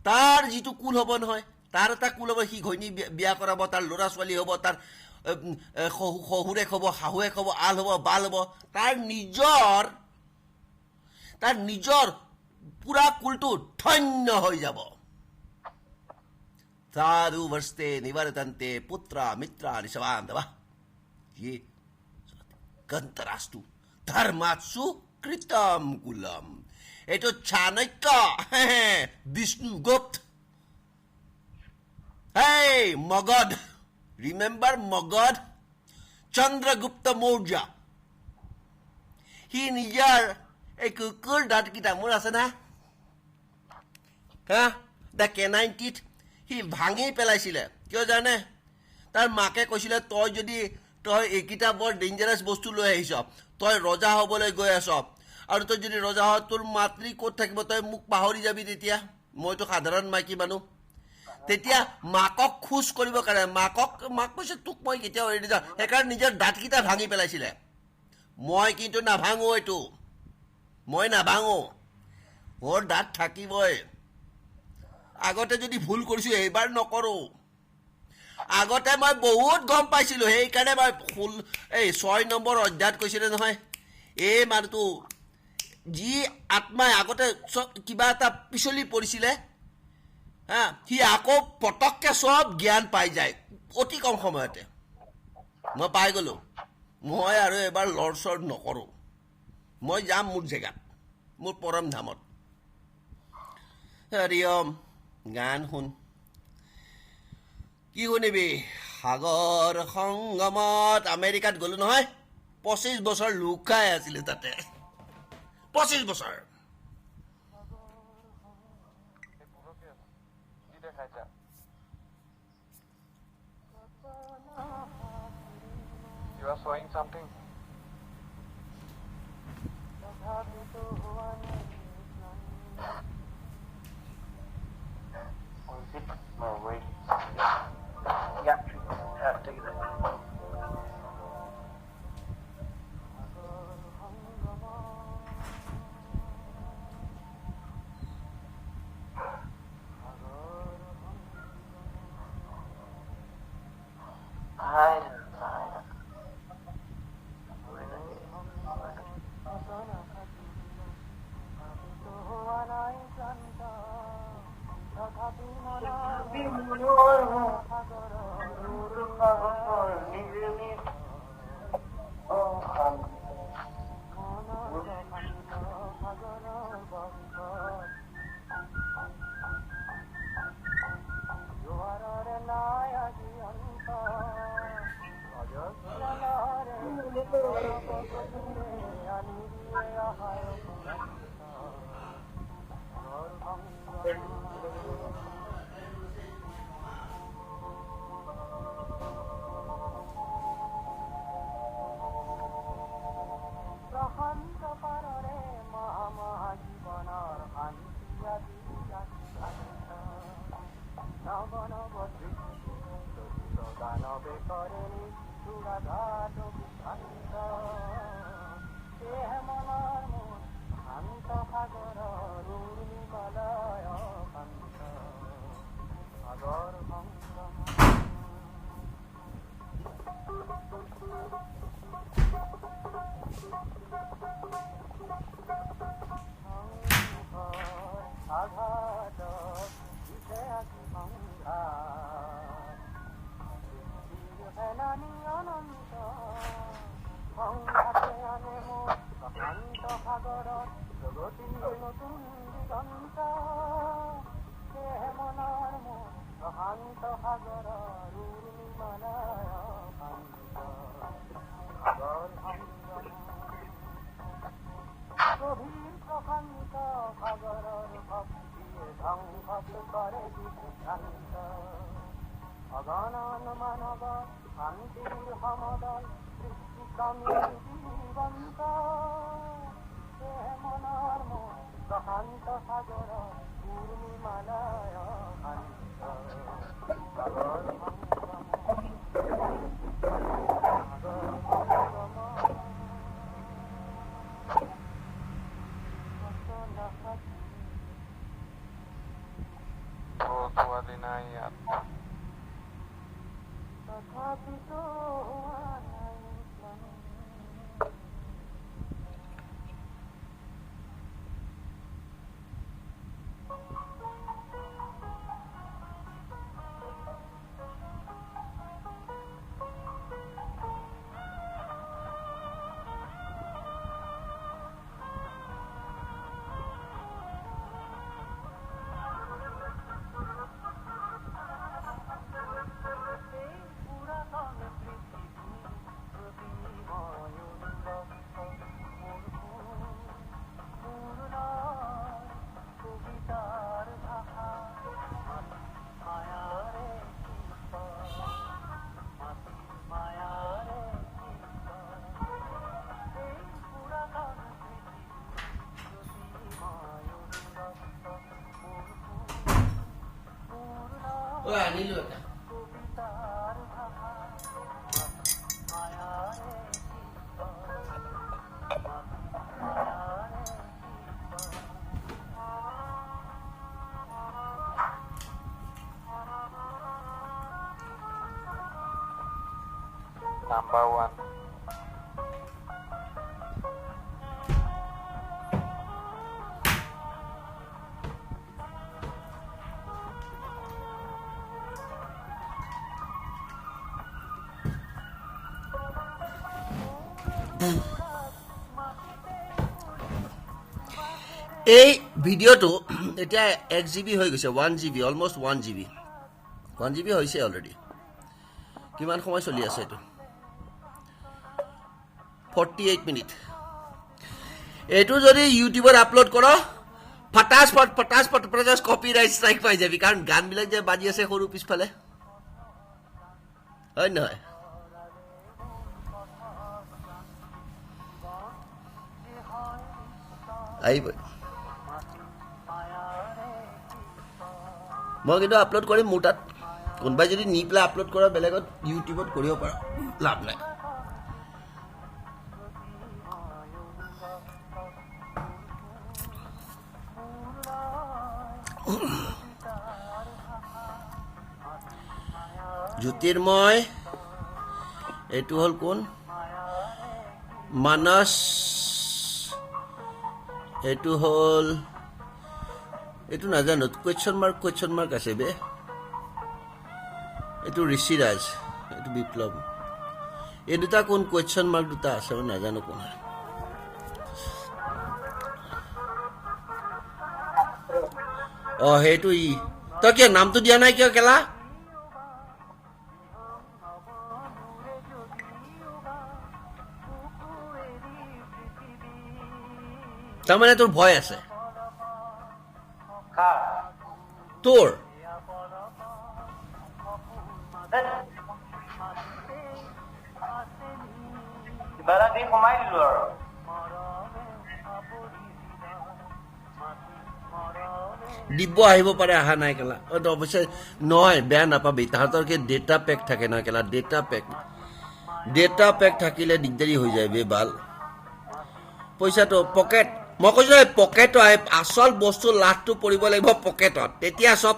তাৰ যিটো কুল হ'ব নহয় তাৰ এটা কুল হ'ব সি ঘৈণী বিয়া কৰাব তাৰ ল'ৰা ছোৱালী হ'ব তাৰ শহুৰেক হ'ব, শাহুৱেক হ'ব, আল হ'ব, বাল হ'ব, তাৰ নিজৰ পুৰা কুলটো ধন্য হৈ যাব। साधु वर्षते निवर्तन्ते पुत्र मित्र निशवान्तवा ये गंतरास्तु धर्मात्सु कृतम कुलम। एतो Chanakya Vishnugupta, hey Magad, remember Magad, Chandragupta Maurya, he নিজৰ এই কুকুৰ দাঁত কিটা মোৰ আছে না, হা দা কেনাইন টিথ সি ভাঙি পেলাইছিলে। কিয় জানে? তাৰ মাকে কৈছিলে তই যদি তই এইকেইটা বৰ ডেঞ্জাৰাছ বস্তু লৈ আহিছ, তই ৰজা হ'বলৈ গৈ আছ, আৰু তই যদি ৰজা হ তোৰ মাতৃ ক'ত থাকিব, তই মোক পাহৰি যাবি। তেতিয়া মইতো সাধাৰণ মাইকী মানুহ, তেতিয়া মাকক খোজ কৰিব কাৰণে মাক কৈছে তোক মই কেতিয়াও এৰি যাওঁ, সেইকাৰণে নিজৰ দাঁতকেইটা ভাঙি পেলাইছিলে। মই কিন্তু নাভাঙো, এইটো মই নাভাঙো, মোৰ দাঁত থাকিবই। আগতে যদি ভুল কৰিছো এইবাৰ নকৰো। আগতে মই বহুত গম পাইছিলো, সেইকাৰণে মই ভুল এই 6 নম্বৰ অধ্যায়ত কৈছিলে নহয়, এই মানুহটো যি আত্মাই আগতে কিবা এটা পিছলি পৰিছিলে, হা সি আকৌ পটককে সব জ্ঞান পাই যায় অতি কম সময়তে। মই পাই গলো, মই আৰু এবাৰ লৰ্ড চৰ্ড নকৰো, মই যাম মোৰ জেগাত, মোৰ পৰম ধামত। হৰিয়ম গান শুন, কি শুনিবি? সাগৰ সংগমত আমেৰিকাত গলো নহয়, 25 বছৰ লুকাই আছিলে তাতে, 25 বছৰ। You are showing something. No, wait. Yeah, take it. ওই আনিলো এটা Number 1. এই ভিডিওটো এটা 1 GB হৈ গৈছে 1 GB অলমোস্ট 1 GB 1 GB হৈছে অলৰেডি কিমান সময় চলি আছে এটো 48 মিনিট এটো যদি ইউটিউবত আপলোড কৰ ফটাস কপিৰাইট ষ্ট্ৰাইক পাই যাবি কাৰণ গান বিলাক যে বাজি আছে সৰু পিছফালে হয় নহয় আইব মই কিন্তু আপলোড কৰিম মোৰ তাত কোনবাই যদি নি প্লে আপলোড কৰা বেলেগত ইউটিউবত কৰিব পাৰা লাভ নাই জ্যোতিৰ্ময় এটো হল কোন মানস এটো হল এটো নাজানো কোৱেশ্চন মাৰ্ক আছে বে এটো ঋষিৰাজ এটো বিপ্লৱ এই দুটা কোন কোৱেশ্চন মাৰ্ক দুটা আছে মই নাজানো কোন অ হেতু ই তো কি নামটো দিয়া নাই কিয় কেলা তাৰমানে তোৰ ভয় আছে তোৰ কিবা দি কমাই দিলো আৰু দিব আহিব পাৰে আহা নাই কেলা অৱশ্যে নহয় বেয়া নাপাবি তাহাঁতৰ কি ডেটা পেক থাকে না কেলা ডেটা পেক থাকিলে দিগদাৰি হৈ যায় বে বাল পইচাটো পকেট মই কৈছো পকেট আচল বস্তু লাখটো পৰিব লাগিব পকেটত তেতিয়া সব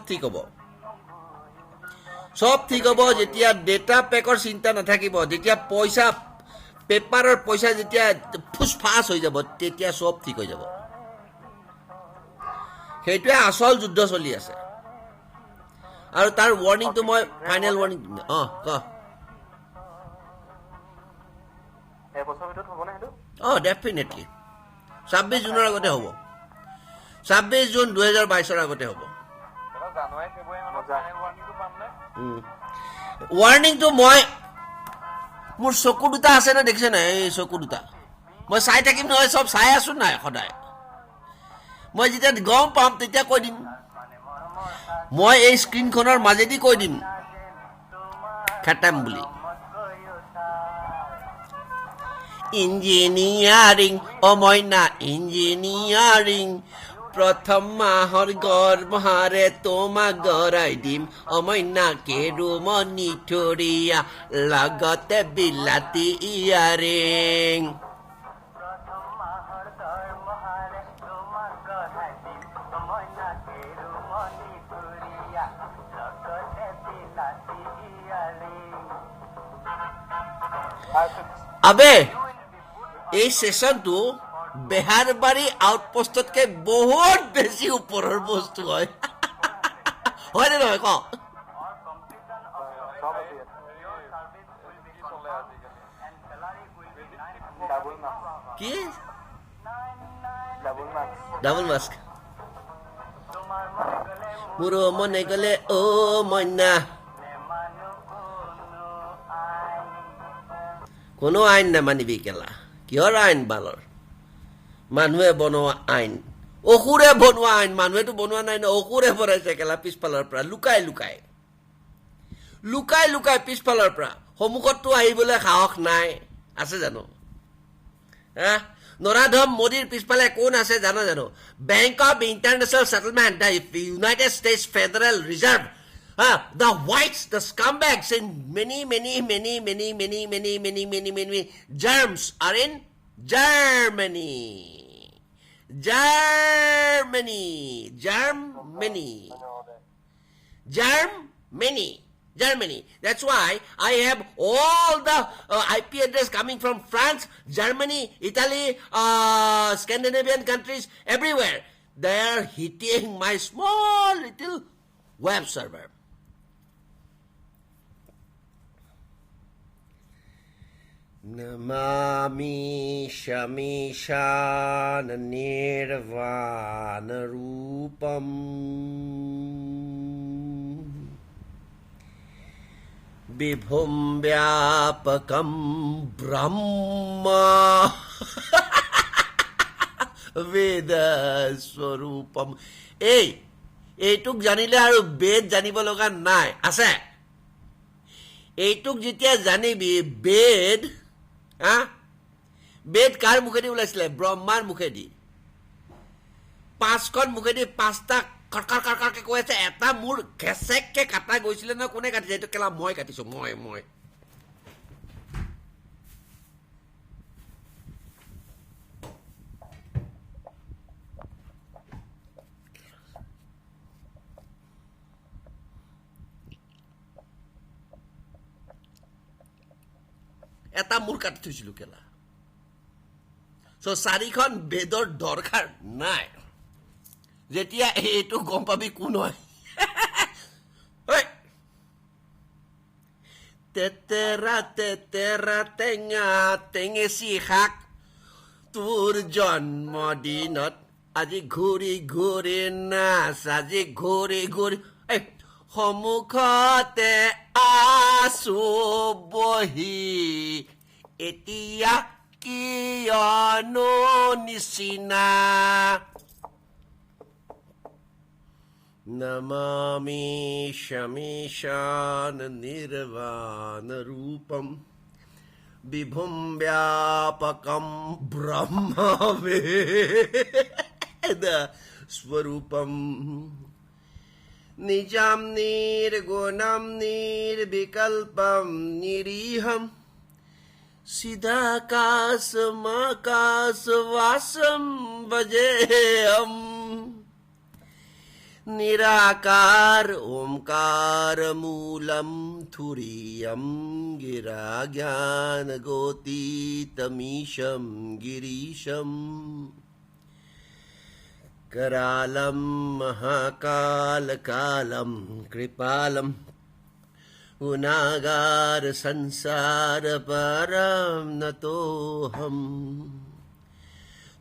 ঠিক হ'ব যেতিয়া ডেটা পেকৰ চিন্তা নাথাকিব যেতিয়া পইচা পেপাৰৰ পইচা যেতিয়া ফুসফাস হৈ যাব তেতিয়া সব ঠিক হৈ যাব সেইটোৱে আচল যুদ্ধ চলি আছে আৰু তাৰ ৱাৰ্নিংটো মই ফাইনেল ৱাৰ্নিং ক এই বছৰ ভিতৰত হ'ব না হেতু ডেফিনেটলি 26 জুনৰ আগতে হ'ব 26 জুন 2022 আগতে হ'ব জানুৱাৰী ফেব্ৰুৱাৰী মানত ৱাৰ্নিংটো পাম নে ৱাৰ্নিংটো মই মোৰ চকু দুটা আছে না দেখিছে না এই চকু দুটা মই চাই থাকিম নহয় সব চাই আছো নাই সদায় মই যেতিয়া গম পাম তেতিয়া কৈ দিম মই এই স্ক্ৰিনখনৰ মাজেদি কৈ দিম খাটাম বুলি ইঞ্জিনিয়াৰিং অময়না ইঞ্জিনিয়াৰিং প্ৰথম মাহৰ গৰ্ভহাৰে তোমাক গৰাই দিম অময়না কেৰুমণি থৰিয়া লগতে বিলাতী ইয়াৰিং আবে এই সেশনটো বেহাৰবাৰী আউটপোষ্টতকে বহুত বেছি ওপৰৰ বস্তু হয় হয়নে নহয় ক চব আছে ইয়াত ডাবল মাস্ক কি ডাবল মাস্ক ডাবল মাস্ক মোৰ মনে গলে অ মইনা কোনো আইন নামানিবি কেলা কিহৰ আইন বালৰ মানুহে বনোৱা আইন অসুৰে বনোৱা আইন মানুহেতো বনোৱা নাই ন অসুৰে বনাইছে কেলা পিছফালৰ পৰা লুকাই লুকাই লুকাই লুকাই পিছফালৰ পৰা সন্মুখততো আহিবলৈ সাহস নাই আছে জানো নৰাধম মোদীৰ পিছফালে কোন আছে জানো জানো Bank of International Settlement the United States Federal Reserve the whites, the scumbags in many germs are in Germany. That's why I have all the IP address coming from France, Germany, Italy, Scandinavian countries, everywhere. They are hitting my small little web server. Namami Shamishan Nirvana Rupam Bibhum Vyapakam Brahma Vedaswarupam. এইটুক জানিলে আৰু বেদ জানিব লগা নাই আছে এইটুক যেতিয়া জানিবি বেদ বেদ কাৰ মুখেদি ওলাইছিলে ব্ৰহ্মাৰ মুখেদি পাঁচখন মুখেদি পাঁচটা কটকাৰ কটকাৰকে কৈ আছে এটা মোৰ ঘেচেককে কাটা গৈছিলে ন কোনে কাটিছে এইটো কেলা মই কাটিছো মই এটা মূৰ কাটি থৈছিলো কেলা সো চাৰিখন বেদৰ দৰকাৰ নাই যেতিয়া এইটো গম পাবি কোন হয় তেতেৰা টেঙা টেঙেচি শাক তোৰ জন্মদিনত আজি ঘূৰি ঘূৰি নাচ আজি ঘূৰি ঘূৰি সন্মুখতে আছো বহি এতিয়া কিয়নো নিচিনা নমামি শমিশান নিৰ্বাণ ৰূপম বিভুম ব্যাপকম ব্ৰহ্মবেদ স্বৰূপম निजाम निर्गुणम निर्विकल्पम निरीहम सिदाकाशमाकाशवासम भजेहम निराकार ओंकार मूलम थुरियम गिरा ज्ञान गोतीतमीशम गिरीशम करालम महाकाल कालम कृपालम गुनागार संसार परम नतोहम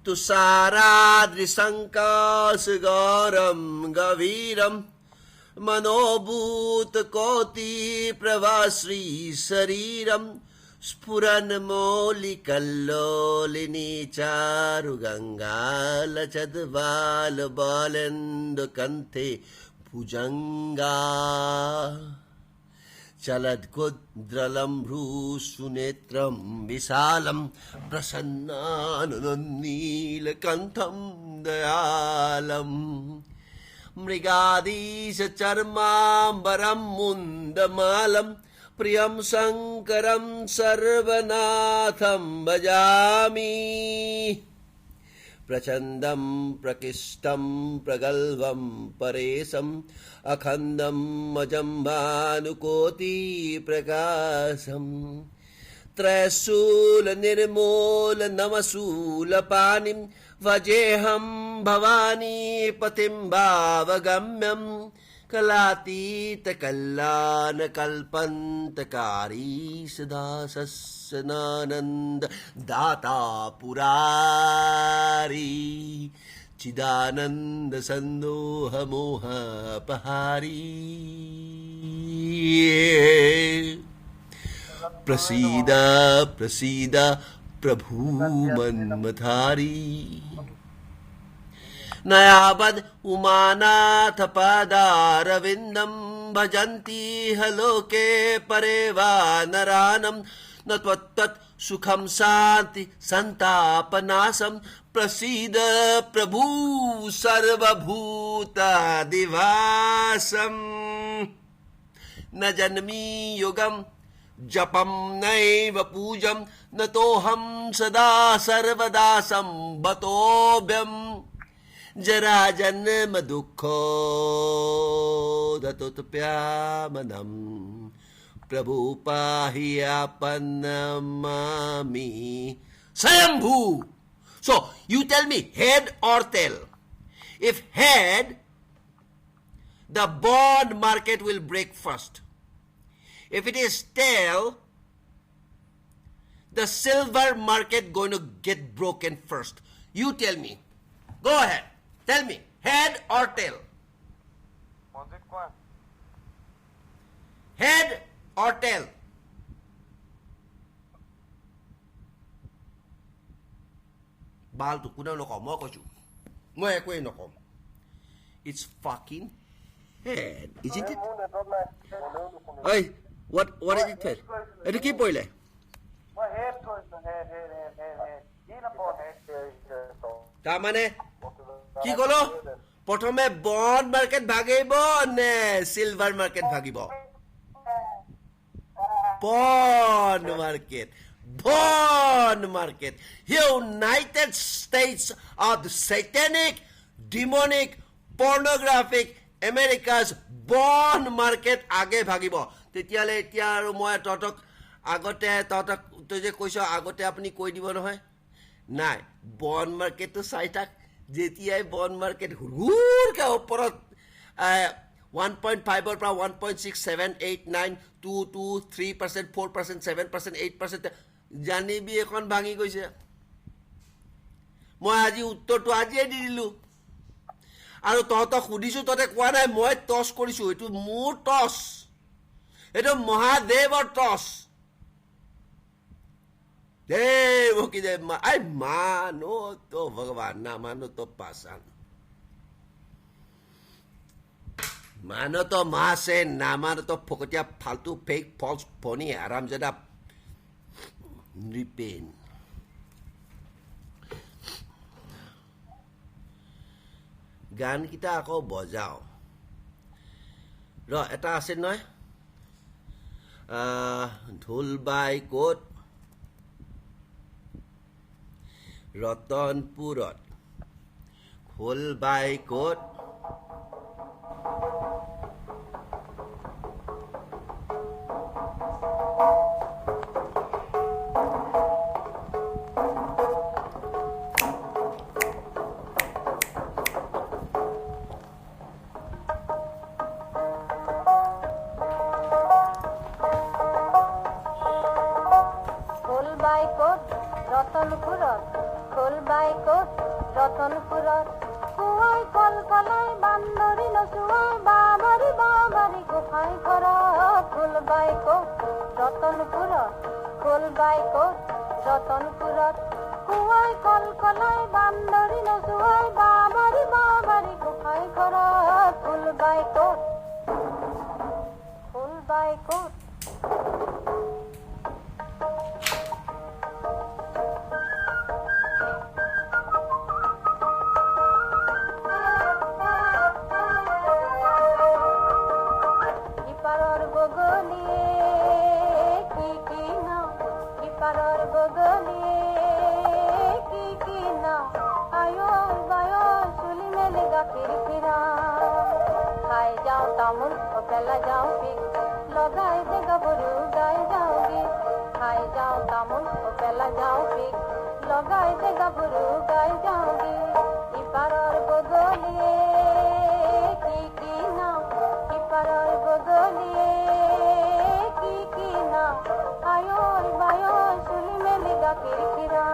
तुषाराद्रिशंकाश गौरम गवीरम मनोभूत कोटि प्रभाश्री शरीरम स्फुरन मौलिकल्लोलिनी चारु गंगाल चद्वाल बालेन्दु कंथे भुजंगा चलद्गुद्रलं भ्रूसुनेत्रं विशालं प्रसन्नाननीलकण्ठं दयालं मृगाधीशचर्माम्बरं मुन्दमालं प्रियं शङ्करं सर्वनाथं भजामि प्रचण्डं प्रकृष्टं प्रगल्भं परेशम् अखण्डम् अजं भानुकोटि प्रकाशम् त्रैशूल निर्मूल नमशूल पानिम वजेहम भवानी पतिम भावगम्यम कलातीत कल्याण कल्पंतकारी सदा सस्नानंद दाता पुरारी चिदानंद संदोह मोह पहारी प्रसीद प्रसीद प्रभु मन्मथारी नयावद उमानाथ पदारविंदम भजन्ति हलोके परे वा नरानम न त्वत्तत् सुखम शांति संतापनाशम प्रसीद प्रभु सर्वभूत दिवासम न जन्मी युगम जपम नैव पूजम न तोहम सदा सर्वदा संबतोभ्यम जरा जन्म दुखो दतोत्प्यामनम प्रभु पाहि आपन्नमामि स्वयंभू. So you tell me, head or tail? If head, the bond market will break first. If it is tail, the silver market going to get broken first. You tell me. Go ahead. Tell me, head or tail? Head or tail? Baltu kuna noko mo ko chu. Mo ekwe noko. It's fucking head, isn't it? Hey, what did it tell? Etu ki poile? Ta mane কি কলো প্রথমে bond market ভাগিব নে silver market ভাগিব bond market United states of the satanic demonic pornographic America's bond market আগে ভাগিব তেতিয়ালে এতিয়া আৰু মই ততক আগতে ততক তই যে কৈছ আগতে আপুনি কৈ দিব নহয় নাই বন্ড মার্কেটটো চাই থাক যেতিয়াই বন্ড মার্কেট হুৰকে ওপৰত 1.5 পৰা 1.6 7 8 9 2 2 3% 4% 7% 8% জানিবি এখন ভাঙি গৈছে মই আজি উত্তৰটো আজিয়ে দি দিলো আৰু তহঁতক সুধিছো তহঁতে কোৱা নাই মই টছ কৰিছো এইটো মোৰ টছ এইটো মহাদেৱৰ টছ देव की जय आई मानो तो भगवान ना मानो तो पाषाण मानो तो माँ से ना मानो तो फोकटिया फालतू फेक फॉल्स फोनी आरामजादा नृपेन গান কিটা আকৌ বজাও ৰ এটা আছে নহয় ঢোল বাই কোট ৰতনপুৰত খোল বাই কোট খাই যাও তামোল পেলা যাও পিক লগাই দে গাভৰু গাই যাওঁগে ইপাৰৰ বদলিয়ে কি নাম ইপাৰৰ বদলিয়ে কি নাম আয়ৰ বায়ৰ চুলি মেলি গাখীৰ খিৰা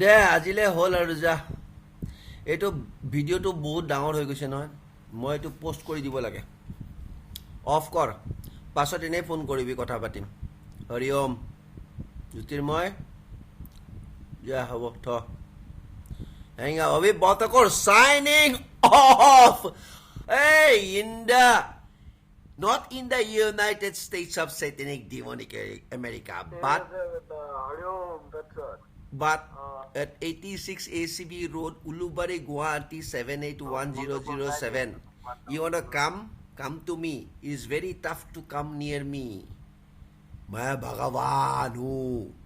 দে আজিলে হ'ল আৰু যা এইটো ভিডিঅ'টো বহুত ডাঙৰ হৈ গৈছে নহয় মই এইটো পোষ্ট কৰি দিব লাগে অফ কৰ পাছত এনেই ফোন কৰিবি কথা পাতিম হৰি ওম জ্যোতিৰ্ময় যা হ'ব থ হেং অভি বতকৰ সাইনিং অফ এই ইণ্ডা not in the United States of Satanic Demonic America but at 86 ACB Road, Ulubari, Guwahati 781007. You wanna come? Come to me. It's very tough to come near me. मैं भगवान हूँ